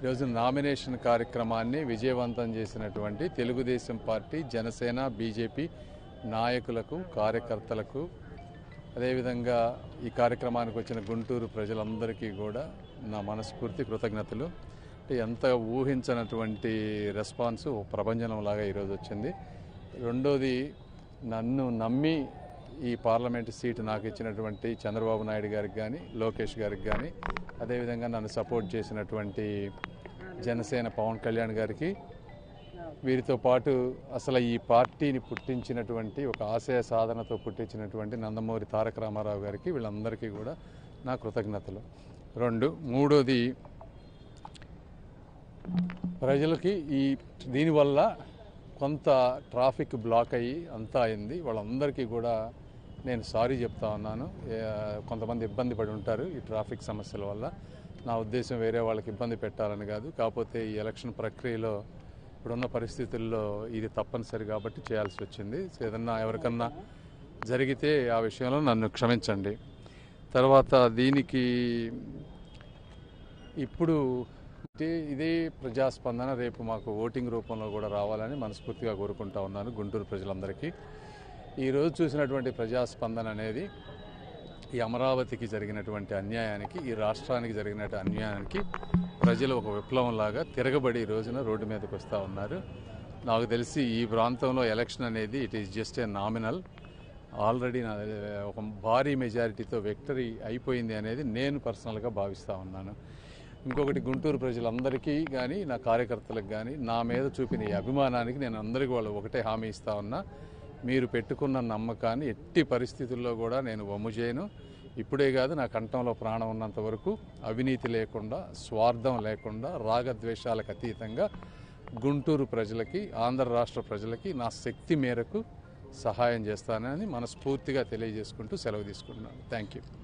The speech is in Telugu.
ఈరోజు నామినేషన్ కార్యక్రమాన్ని విజయవంతం చేసినటువంటి తెలుగుదేశం పార్టీ, జనసేన, బీజేపీ నాయకులకు, కార్యకర్తలకు, అదేవిధంగా ఈ కార్యక్రమానికి వచ్చిన గుంటూరు ప్రజలందరికీ కూడా నా మనస్ఫూర్తి కృతజ్ఞతలు. ఎంత ఊహించినటువంటి రెస్పాన్స్ ప్రభంజనంలాగా ఈరోజు వచ్చింది. రెండోది, నన్ను నమ్మి ఈ పార్లమెంటు సీటు నాకు ఇచ్చినటువంటి చంద్రబాబు నాయుడు గారికి కానీ, లోకేష్ గారికి కానీ, అదేవిధంగా నన్ను సపోర్ట్ చేసినటువంటి జనసేన పవన్ కళ్యాణ్ గారికి, వీరితో పాటు అసలు ఈ పార్టీని పుట్టించినటువంటి, ఒక ఆశయ సాధనతో పుట్టించినటువంటి నందమూరి తారక రామారావు గారికి, వీళ్ళందరికీ కూడా నా కృతజ్ఞతలు. మూడోది, ప్రజలకి దీనివల్ల కొంత ట్రాఫిక్ బ్లాక్ అయ్యి అంతా అయింది. వాళ్ళందరికీ కూడా నేను సారీ చెప్తా ఉన్నాను. కొంతమంది ఇబ్బంది పడి ఉంటారు ఈ ట్రాఫిక్ సమస్యల వల్ల. నా ఉద్దేశం వేరే వాళ్ళకి ఇబ్బంది పెట్టాలని కాదు. కాకపోతే ఈ ఎలక్షన్ ప్రక్రియలో ఇప్పుడున్న పరిస్థితుల్లో ఇది తప్పనిసరి కాబట్టి చేయాల్సి వచ్చింది. ఏదన్నా ఎవరికన్నా జరిగితే ఆ విషయంలో నన్ను క్షమించండి. తర్వాత దీనికి ఇప్పుడు ఇదే ప్రజాస్పందన రేపు మాకు ఓటింగ్ రూపంలో కూడా రావాలని మనస్ఫూర్తిగా కోరుకుంటా ఉన్నాను గుంటూరు ప్రజలందరికీ. ఈరోజు చూసినటువంటి ప్రజాస్పందన అనేది ఈ అమరావతికి జరిగినటువంటి అన్యాయానికి, ఈ రాష్ట్రానికి జరిగినటువంటి అన్యాయానికి ప్రజలు ఒక విప్లవంలాగా తిరగబడి ఈ రోజున రోడ్డు మీదకి వస్తూ ఉన్నారు. నాకు తెలిసి ఈ ప్రాంతంలో ఎలక్షన్ అనేది it is just a nominal. Already ఒక భారీ మెజారిటీతో విక్టరీ అయిపోయింది అనేది నేను పర్సనల్గా భావిస్తూ ఉన్నాను. ఇంకొకటి, గుంటూరు ప్రజలందరికీ కానీ, నా కార్యకర్తలకు కానీ నా మీద చూపిన ఈ అభిమానానికి నేను అందరికీ వాళ్ళు ఒకటే హామీ ఇస్తా ఉన్నా. మీరు పెట్టుకున్న నమ్మకాన్ని ఎట్టి పరిస్థితుల్లో కూడా నేను వమ్ము చేయను. ఇప్పుడే కాదు, నా కంఠంలో ప్రాణం ఉన్నంత వరకు అవినీతి లేకుండా, స్వార్థం లేకుండా, రాగద్వేషాలకు అతీతంగా గుంటూరు ప్రజలకి, ఆంధ్ర రాష్ట్ర ప్రజలకి నా శక్తి మేరకు సహాయం చేస్తానని మనస్ఫూర్తిగా తెలియజేసుకుంటూ సెలవు తీసుకుంటున్నాను. Thank you.